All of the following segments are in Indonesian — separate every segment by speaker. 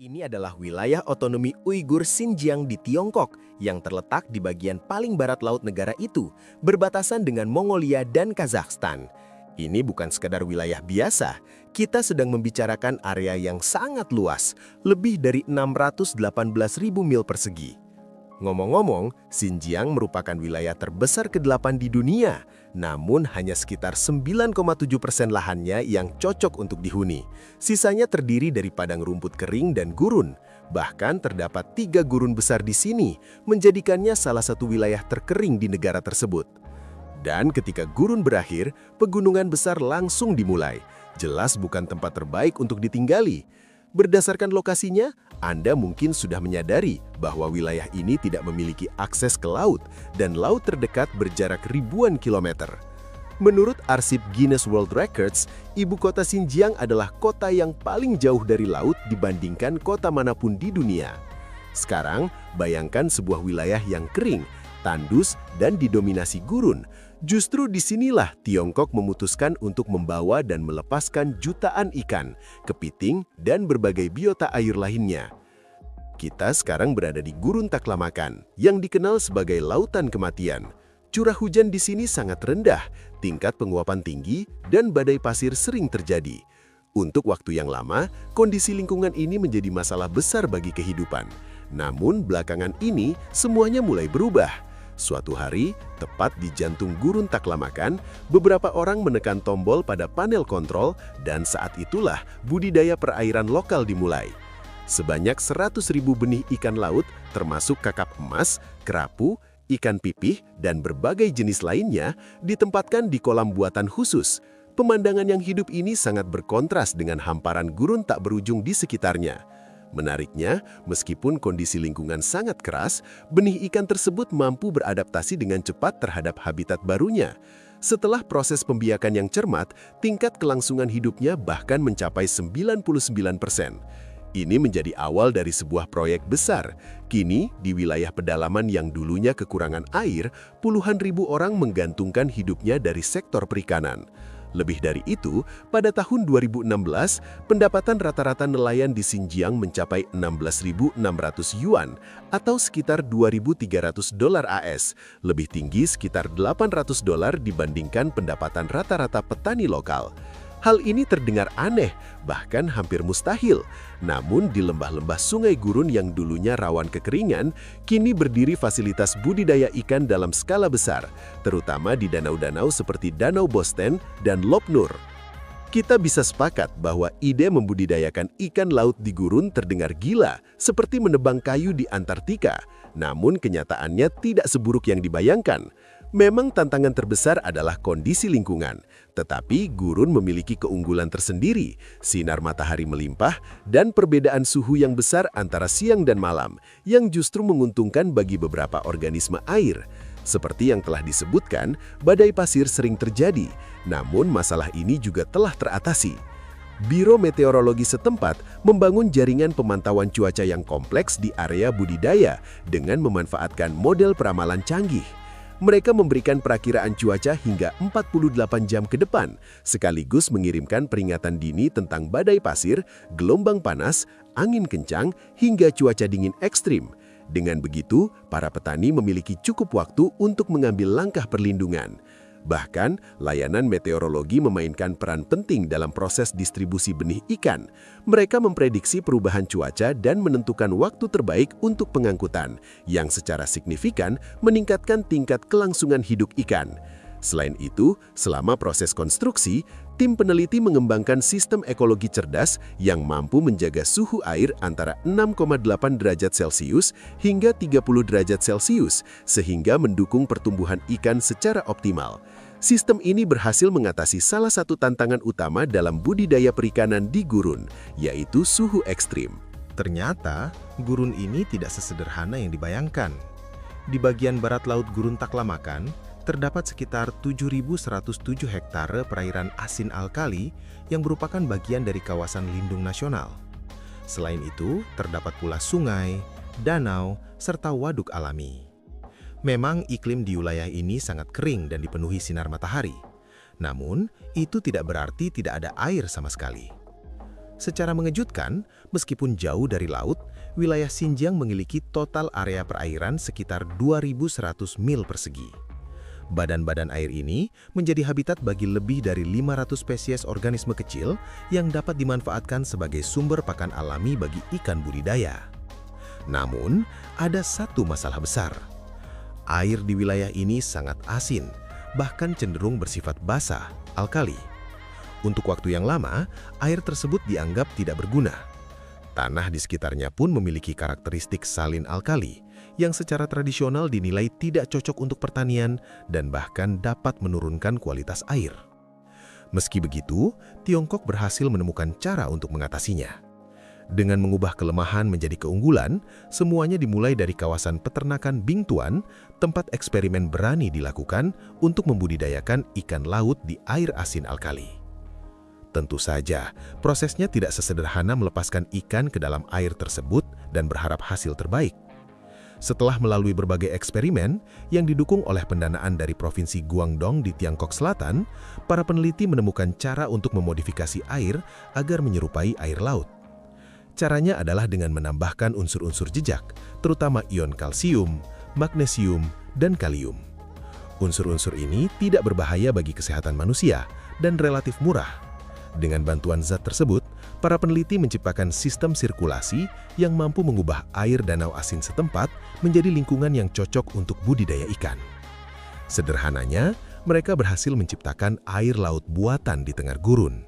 Speaker 1: Ini adalah wilayah otonomi Uighur Xinjiang di Tiongkok yang terletak di bagian paling barat laut negara itu, berbatasan dengan Mongolia dan Kazakhstan. Ini bukan sekadar wilayah biasa, kita sedang membicarakan area yang sangat luas, lebih dari 618.000 mil persegi. Ngomong-ngomong, Xinjiang merupakan wilayah terbesar ke-8 di dunia, namun hanya sekitar 9,7% lahannya yang cocok untuk dihuni. Sisanya terdiri dari padang rumput kering dan gurun. Bahkan terdapat 3 gurun besar di sini, menjadikannya salah satu wilayah terkering di negara tersebut. Dan ketika gurun berakhir, pegunungan besar langsung dimulai. Jelas bukan tempat terbaik untuk ditinggali. Berdasarkan lokasinya, Anda mungkin sudah menyadari bahwa wilayah ini tidak memiliki akses ke laut dan laut terdekat berjarak ribuan kilometer. Menurut arsip Guinness World Records, ibu kota Xinjiang adalah kota yang paling jauh dari laut dibandingkan kota manapun di dunia. Sekarang, bayangkan sebuah wilayah yang kering, tandus, dan didominasi gurun. Justru disinilah Tiongkok memutuskan untuk membawa dan melepaskan jutaan ikan, kepiting, dan berbagai biota air lainnya. Kita sekarang berada di Gurun Taklamakan, yang dikenal sebagai Lautan Kematian. Curah hujan di sini sangat rendah, tingkat penguapan tinggi, dan badai pasir sering terjadi. Untuk waktu yang lama, kondisi lingkungan ini menjadi masalah besar bagi kehidupan. Namun belakangan ini, semuanya mulai berubah. Suatu hari, tepat di jantung Gurun Taklamakan, beberapa orang menekan tombol pada panel kontrol dan saat itulah budidaya perairan lokal dimulai. Sebanyak 100.000 benih ikan laut, termasuk kakap emas, kerapu, ikan pipih, dan berbagai jenis lainnya, ditempatkan di kolam buatan khusus. Pemandangan yang hidup ini sangat berkontras dengan hamparan gurun tak berujung di sekitarnya. Menariknya, meskipun kondisi lingkungan sangat keras, benih ikan tersebut mampu beradaptasi dengan cepat terhadap habitat barunya. Setelah proses pembiakan yang cermat, tingkat kelangsungan hidupnya bahkan mencapai 99%. Ini menjadi awal dari sebuah proyek besar. Kini, di wilayah pedalaman yang dulunya kekurangan air, puluhan ribu orang menggantungkan hidupnya dari sektor perikanan. Lebih dari itu, pada tahun 2016, pendapatan rata-rata nelayan di Xinjiang mencapai 16.600 yuan atau sekitar 2.300 dolar AS, lebih tinggi sekitar 800 dolar dibandingkan pendapatan rata-rata petani lokal. Hal ini terdengar aneh, bahkan hampir mustahil. Namun di lembah-lembah sungai gurun yang dulunya rawan kekeringan, kini berdiri fasilitas budidaya ikan dalam skala besar, terutama di danau-danau seperti Danau Bosten dan Lop Nur. Kita bisa sepakat bahwa ide membudidayakan ikan laut di gurun terdengar gila, seperti menebang kayu di Antartika. Namun kenyataannya tidak seburuk yang dibayangkan. Memang tantangan terbesar adalah kondisi lingkungan, tetapi gurun memiliki keunggulan tersendiri, sinar matahari melimpah, dan perbedaan suhu yang besar antara siang dan malam, yang justru menguntungkan bagi beberapa organisme air. Seperti yang telah disebutkan, badai pasir sering terjadi, namun masalah ini juga telah teratasi. Biro Meteorologi setempat membangun jaringan pemantauan cuaca yang kompleks di area budidaya dengan memanfaatkan model peramalan canggih. Mereka memberikan perakiraan cuaca hingga 48 jam ke depan, sekaligus mengirimkan peringatan dini tentang badai pasir, gelombang panas, angin kencang, hingga cuaca dingin ekstrim. Dengan begitu, para petani memiliki cukup waktu untuk mengambil langkah perlindungan. Bahkan, layanan meteorologi memainkan peran penting dalam proses distribusi benih ikan. Mereka memprediksi perubahan cuaca dan menentukan waktu terbaik untuk pengangkutan, yang secara signifikan meningkatkan tingkat kelangsungan hidup ikan. Selain itu, selama proses konstruksi, tim peneliti mengembangkan sistem ekologi cerdas yang mampu menjaga suhu air antara 6,8 derajat Celcius hingga 30 derajat Celcius, sehingga mendukung pertumbuhan ikan secara optimal. Sistem ini berhasil mengatasi salah satu tantangan utama dalam budidaya perikanan di gurun, yaitu suhu ekstrim.
Speaker 2: Ternyata, gurun ini tidak sesederhana yang dibayangkan. Di bagian barat laut Gurun Taklamakan, terdapat sekitar 7.107 hektare perairan asin alkali yang merupakan bagian dari kawasan lindung nasional. Selain itu, terdapat pula sungai, danau, serta waduk alami. Memang iklim di wilayah ini sangat kering dan dipenuhi sinar matahari. Namun, itu tidak berarti tidak ada air sama sekali. Secara mengejutkan, meskipun jauh dari laut, wilayah Xinjiang memiliki total area perairan sekitar 2.100 mil persegi. Badan-badan air ini menjadi habitat bagi lebih dari 500 spesies organisme kecil yang dapat dimanfaatkan sebagai sumber pakan alami bagi ikan budidaya. Namun, ada satu masalah besar. Air di wilayah ini sangat asin, bahkan cenderung bersifat basah, alkali. Untuk waktu yang lama, air tersebut dianggap tidak berguna. Tanah di sekitarnya pun memiliki karakteristik salin alkali, yang secara tradisional dinilai tidak cocok untuk pertanian dan bahkan dapat menurunkan kualitas air. Meski begitu, Tiongkok berhasil menemukan cara untuk mengatasinya. Dengan mengubah kelemahan menjadi keunggulan, semuanya dimulai dari kawasan peternakan Bingtuan, tempat eksperimen berani dilakukan untuk membudidayakan ikan laut di air asin alkali. Tentu saja, prosesnya tidak sesederhana melepaskan ikan ke dalam air tersebut dan berharap hasil terbaik. Setelah melalui berbagai eksperimen yang didukung oleh pendanaan dari Provinsi Guangdong di Tiongkok Selatan, para peneliti menemukan cara untuk memodifikasi air agar menyerupai air laut. Caranya adalah dengan menambahkan unsur-unsur jejak, terutama ion kalsium, magnesium, dan kalium. Unsur-unsur ini tidak berbahaya bagi kesehatan manusia dan relatif murah. Dengan bantuan zat tersebut, para peneliti menciptakan sistem sirkulasi yang mampu mengubah air danau asin setempat menjadi lingkungan yang cocok untuk budidaya ikan. Sederhananya, mereka berhasil menciptakan air laut buatan di tengah gurun.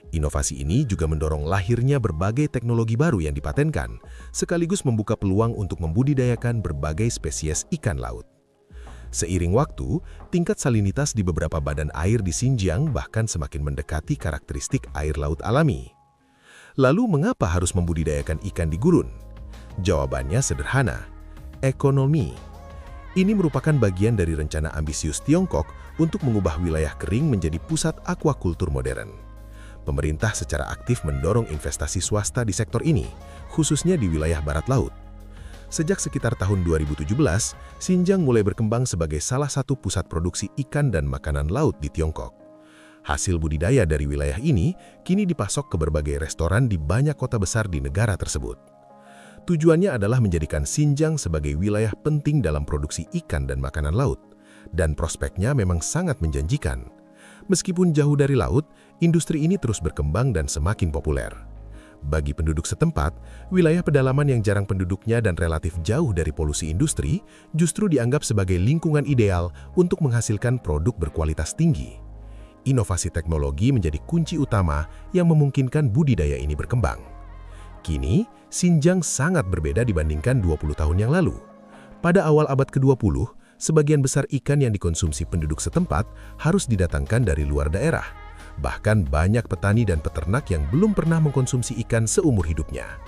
Speaker 2: Inovasi ini juga mendorong lahirnya berbagai teknologi baru yang dipatenkan, sekaligus membuka peluang untuk membudidayakan berbagai spesies ikan laut. Seiring waktu, tingkat salinitas di beberapa badan air di Xinjiang bahkan semakin mendekati karakteristik air laut alami. Lalu mengapa harus membudidayakan ikan di gurun? Jawabannya sederhana, ekonomi. Ini merupakan bagian dari rencana ambisius Tiongkok untuk mengubah wilayah kering menjadi pusat aquaculture modern. Pemerintah secara aktif mendorong investasi swasta di sektor ini, khususnya di wilayah barat laut. Sejak sekitar tahun 2017, Xinjiang mulai berkembang sebagai salah satu pusat produksi ikan dan makanan laut di Tiongkok. Hasil budidaya dari wilayah ini kini dipasok ke berbagai restoran di banyak kota besar di negara tersebut. Tujuannya adalah menjadikan Xinjiang sebagai wilayah penting dalam produksi ikan dan makanan laut, dan prospeknya memang sangat menjanjikan. Meskipun jauh dari laut, industri ini terus berkembang dan semakin populer. Bagi penduduk setempat, wilayah pedalaman yang jarang penduduknya dan relatif jauh dari polusi industri justru dianggap sebagai lingkungan ideal untuk menghasilkan produk berkualitas tinggi. Inovasi teknologi menjadi kunci utama yang memungkinkan budidaya ini berkembang. Kini, Xinjiang sangat berbeda dibandingkan 20 tahun yang lalu. Pada awal abad ke-20, sebagian besar ikan yang dikonsumsi penduduk setempat harus didatangkan dari luar daerah. Bahkan banyak petani dan peternak yang belum pernah mengkonsumsi ikan seumur hidupnya.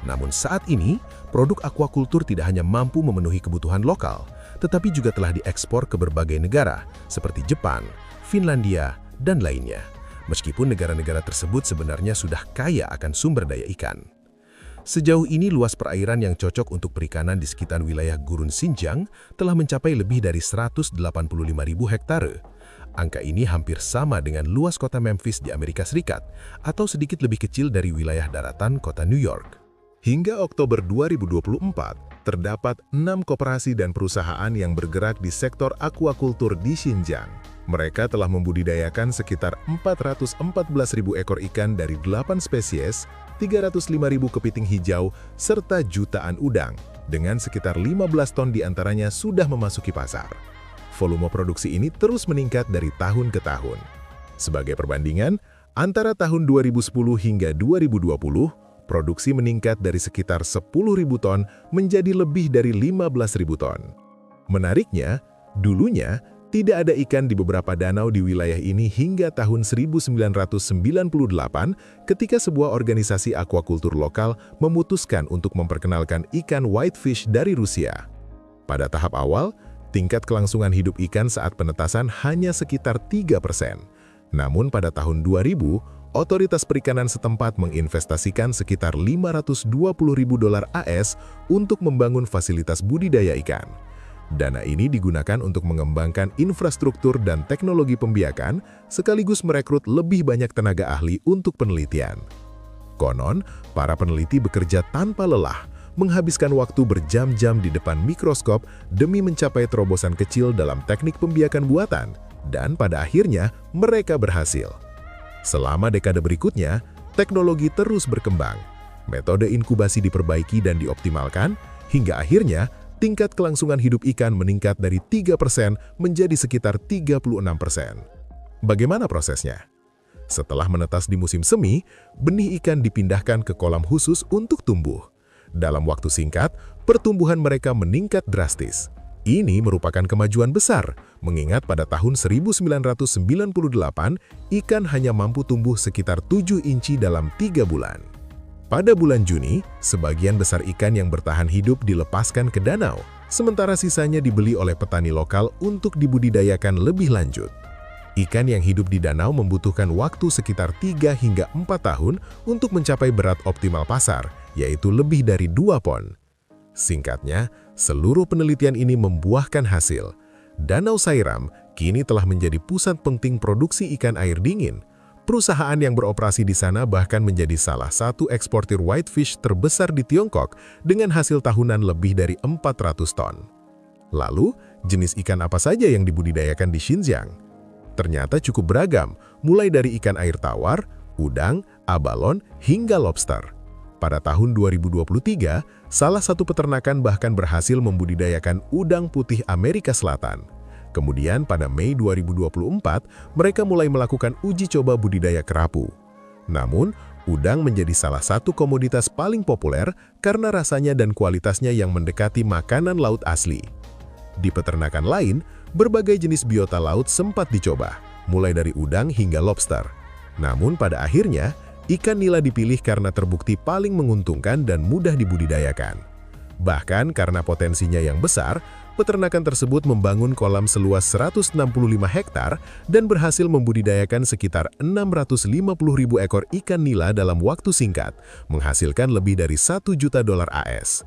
Speaker 2: Namun saat ini, produk aquaculture tidak hanya mampu memenuhi kebutuhan lokal, tetapi juga telah diekspor ke berbagai negara seperti Jepang, Finlandia, dan lainnya. Meskipun negara-negara tersebut sebenarnya sudah kaya akan sumber daya ikan. Sejauh ini luas perairan yang cocok untuk perikanan di sekitar wilayah gurun Xinjiang telah mencapai lebih dari 185.000 hektare. Angka ini hampir sama dengan luas kota Memphis di Amerika Serikat, atau sedikit lebih kecil dari wilayah daratan kota New York.
Speaker 3: Hingga Oktober 2024, terdapat 6 koperasi dan perusahaan yang bergerak di sektor aquaculture di Xinjiang. Mereka telah membudidayakan sekitar 414.000 ekor ikan dari 8 spesies, 305.000 kepiting hijau, serta jutaan udang, dengan sekitar 15 ton diantaranya sudah memasuki pasar. Volume produksi ini terus meningkat dari tahun ke tahun. Sebagai perbandingan, antara tahun 2010 hingga 2020, produksi meningkat dari sekitar 10.000 ton menjadi lebih dari 15.000 ton. Menariknya, dulunya tidak ada ikan di beberapa danau di wilayah ini hingga tahun 1998 ketika sebuah organisasi aquaculture lokal memutuskan untuk memperkenalkan ikan whitefish dari Rusia. Pada tahap awal, tingkat kelangsungan hidup ikan saat penetasan hanya sekitar 3%. Namun pada tahun 2000, otoritas perikanan setempat menginvestasikan sekitar $520.000 AS untuk membangun fasilitas budidaya ikan. Dana ini digunakan untuk mengembangkan infrastruktur dan teknologi pembiakan, sekaligus merekrut lebih banyak tenaga ahli untuk penelitian. Konon, para peneliti bekerja tanpa lelah, menghabiskan waktu berjam-jam di depan mikroskop demi mencapai terobosan kecil dalam teknik pembiakan buatan, dan pada akhirnya mereka berhasil. Selama dekade berikutnya, teknologi terus berkembang. Metode inkubasi diperbaiki dan dioptimalkan, hingga akhirnya tingkat kelangsungan hidup ikan meningkat dari 3% menjadi sekitar 36%. Bagaimana prosesnya? Setelah menetas di musim semi, benih ikan dipindahkan ke kolam khusus untuk tumbuh. Dalam waktu singkat, pertumbuhan mereka meningkat drastis. Ini merupakan kemajuan besar, mengingat pada tahun 1998, ikan hanya mampu tumbuh sekitar 7 inci dalam 3 bulan. Pada bulan Juni, sebagian besar ikan yang bertahan hidup dilepaskan ke danau, sementara sisanya dibeli oleh petani lokal untuk dibudidayakan lebih lanjut. Ikan yang hidup di danau membutuhkan waktu sekitar 3 hingga 4 tahun untuk mencapai berat optimal pasar, yaitu lebih dari 2 pon. Singkatnya, seluruh penelitian ini membuahkan hasil. Danau Sairam kini telah menjadi pusat penting produksi ikan air dingin. Perusahaan yang beroperasi di sana bahkan menjadi salah satu eksportir whitefish terbesar di Tiongkok dengan hasil tahunan lebih dari 400 ton. Lalu, jenis ikan apa saja yang dibudidayakan di Xinjiang? Ternyata cukup beragam, mulai dari ikan air tawar, udang, abalon, hingga lobster. Pada tahun 2023, salah satu peternakan bahkan berhasil membudidayakan udang putih Amerika Selatan. Kemudian pada Mei 2024, mereka mulai melakukan uji coba budidaya kerapu. Namun, udang menjadi salah satu komoditas paling populer karena rasanya dan kualitasnya yang mendekati makanan laut asli. Di peternakan lain, berbagai jenis biota laut sempat dicoba, mulai dari udang hingga lobster. Namun pada akhirnya, ikan nila dipilih karena terbukti paling menguntungkan dan mudah dibudidayakan. Bahkan karena potensinya yang besar, peternakan tersebut membangun kolam seluas 165 hektar dan berhasil membudidayakan sekitar 650.000 ekor ikan nila dalam waktu singkat, menghasilkan lebih dari $1 juta AS.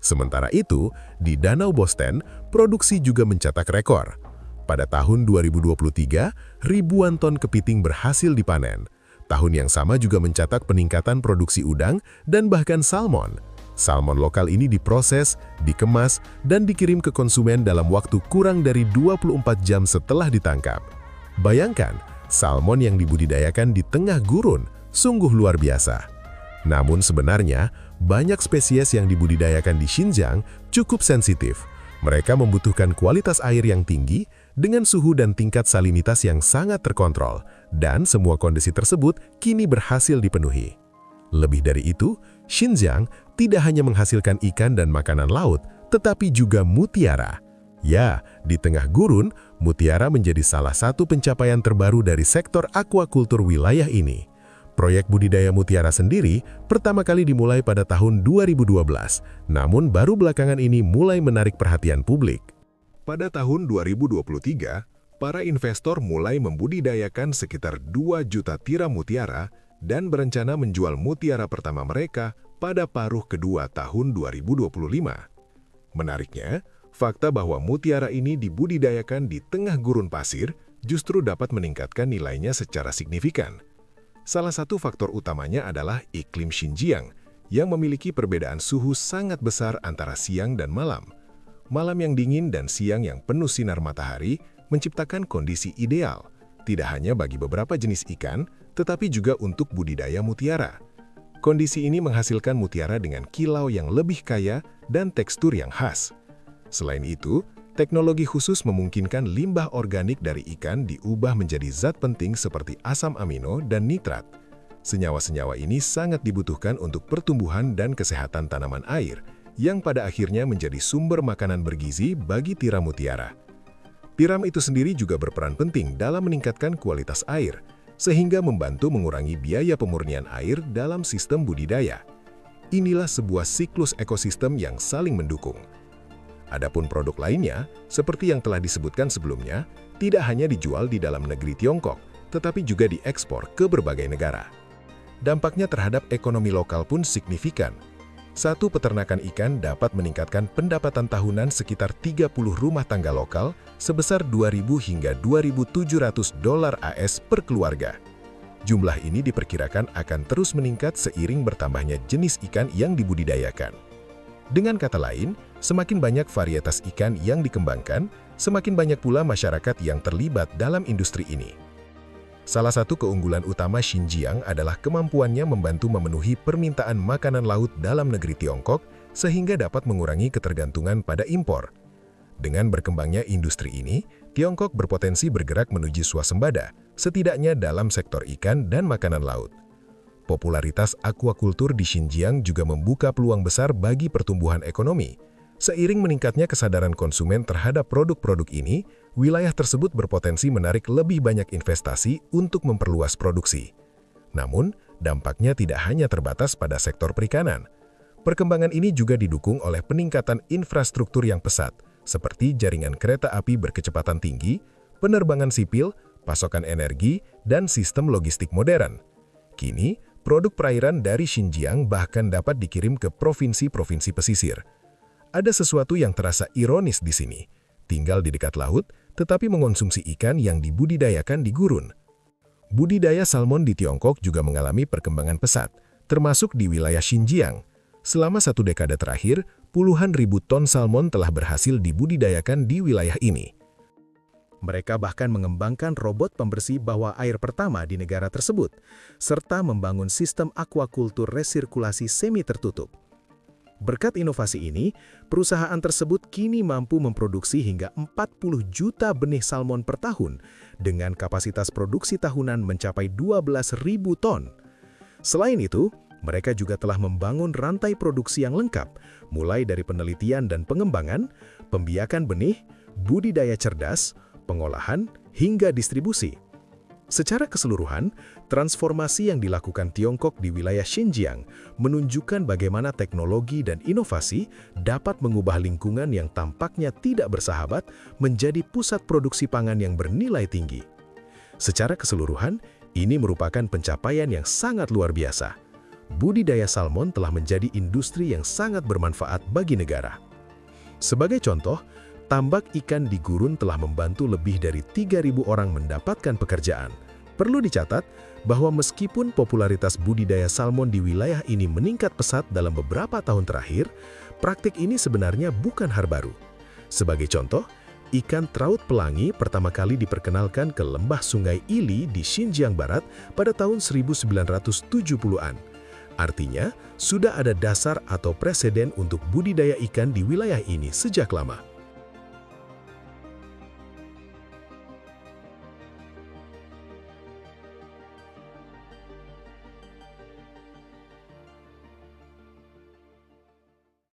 Speaker 3: Sementara itu, di Danau Bosten, produksi juga mencetak rekor. Pada tahun 2023, ribuan ton kepiting berhasil dipanen. Tahun yang sama juga mencatat peningkatan produksi udang dan bahkan salmon. Salmon lokal ini diproses, dikemas, dan dikirim ke konsumen dalam waktu kurang dari 24 jam setelah ditangkap. Bayangkan, salmon yang dibudidayakan di tengah gurun, sungguh luar biasa. Namun sebenarnya, banyak spesies yang dibudidayakan di Xinjiang cukup sensitif. Mereka membutuhkan kualitas air yang tinggi dengan suhu dan tingkat salinitas yang sangat terkontrol, dan semua kondisi tersebut kini berhasil dipenuhi. Lebih dari itu, Xinjiang tidak hanya menghasilkan ikan dan makanan laut, tetapi juga mutiara. Ya, di tengah gurun, mutiara menjadi salah satu pencapaian terbaru dari sektor aquaculture wilayah ini. Proyek budidaya mutiara sendiri pertama kali dimulai pada tahun 2012, namun baru belakangan ini mulai menarik perhatian publik.
Speaker 4: Pada tahun 2023, para investor mulai membudidayakan sekitar 2 juta tiram mutiara dan berencana menjual mutiara pertama mereka pada paruh kedua tahun 2025. Menariknya, fakta bahwa mutiara ini dibudidayakan di tengah gurun pasir justru dapat meningkatkan nilainya secara signifikan. Salah satu faktor utamanya adalah iklim Xinjiang yang memiliki perbedaan suhu sangat besar antara siang dan malam. Malam yang dingin dan siang yang penuh sinar matahari menciptakan kondisi ideal, tidak hanya bagi beberapa jenis ikan, tetapi juga untuk budidaya mutiara. Kondisi ini menghasilkan mutiara dengan kilau yang lebih kaya dan tekstur yang khas. Selain itu, teknologi khusus memungkinkan limbah organik dari ikan diubah menjadi zat penting seperti asam amino dan nitrat. Senyawa-senyawa ini sangat dibutuhkan untuk pertumbuhan dan kesehatan tanaman air, yang pada akhirnya menjadi sumber makanan bergizi bagi tiram mutiara. Tiram itu sendiri juga berperan penting dalam meningkatkan kualitas air, sehingga membantu mengurangi biaya pemurnian air dalam sistem budidaya. Inilah sebuah siklus ekosistem yang saling mendukung. Adapun produk lainnya, seperti yang telah disebutkan sebelumnya, tidak hanya dijual di dalam negeri Tiongkok, tetapi juga diekspor ke berbagai negara. Dampaknya terhadap ekonomi lokal pun signifikan. Satu peternakan ikan dapat meningkatkan pendapatan tahunan sekitar 30 rumah tangga lokal sebesar $2.000 hingga $2.700 AS per keluarga. Jumlah ini diperkirakan akan terus meningkat seiring bertambahnya jenis ikan yang dibudidayakan. Dengan kata lain, semakin banyak varietas ikan yang dikembangkan, semakin banyak pula masyarakat yang terlibat dalam industri ini. Salah satu keunggulan utama Xinjiang adalah kemampuannya membantu memenuhi permintaan makanan laut dalam negeri Tiongkok sehingga dapat mengurangi ketergantungan pada impor. Dengan berkembangnya industri ini, Tiongkok berpotensi bergerak menuju swasembada, setidaknya dalam sektor ikan dan makanan laut. Popularitas akuakultur di Xinjiang juga membuka peluang besar bagi pertumbuhan ekonomi. Seiring meningkatnya kesadaran konsumen terhadap produk-produk ini, wilayah tersebut berpotensi menarik lebih banyak investasi untuk memperluas produksi. Namun, dampaknya tidak hanya terbatas pada sektor perikanan. Perkembangan ini juga didukung oleh peningkatan infrastruktur yang pesat, seperti jaringan kereta api berkecepatan tinggi, penerbangan sipil, pasokan energi, dan sistem logistik modern. Kini, produk perairan dari Xinjiang bahkan dapat dikirim ke provinsi-provinsi pesisir. Ada sesuatu yang terasa ironis di sini, tinggal di dekat laut, tetapi mengonsumsi ikan yang dibudidayakan di gurun. Budidaya salmon di Tiongkok juga mengalami perkembangan pesat, termasuk di wilayah Xinjiang. Selama 1 dekade terakhir, puluhan ribu ton salmon telah berhasil dibudidayakan di wilayah ini.
Speaker 2: Mereka bahkan mengembangkan robot pembersih bawah air pertama di negara tersebut, serta membangun sistem akuakultur resirkulasi semi tertutup. Berkat inovasi ini, perusahaan tersebut kini mampu memproduksi hingga 40 juta benih salmon per tahun, dengan kapasitas produksi tahunan mencapai 12.000 ton. Selain itu, mereka juga telah membangun rantai produksi yang lengkap, mulai dari penelitian dan pengembangan, pembiakan benih, budidaya cerdas, pengolahan, hingga distribusi. Secara keseluruhan, transformasi yang dilakukan Tiongkok di wilayah Xinjiang menunjukkan bagaimana teknologi dan inovasi dapat mengubah lingkungan yang tampaknya tidak bersahabat menjadi pusat produksi pangan yang bernilai tinggi. Secara keseluruhan, ini merupakan pencapaian yang sangat luar biasa. Budidaya salmon telah menjadi industri yang sangat bermanfaat bagi negara. Sebagai contoh, tambak ikan di gurun telah membantu lebih dari 3.000 orang mendapatkan pekerjaan. Perlu dicatat bahwa meskipun popularitas budidaya salmon di wilayah ini meningkat pesat dalam beberapa tahun terakhir, praktik ini sebenarnya bukan hal baru. Sebagai contoh, ikan traut pelangi pertama kali diperkenalkan ke lembah Sungai Ili di Xinjiang Barat pada tahun 1970-an. Artinya, sudah ada dasar atau preseden untuk budidaya ikan di wilayah ini sejak lama.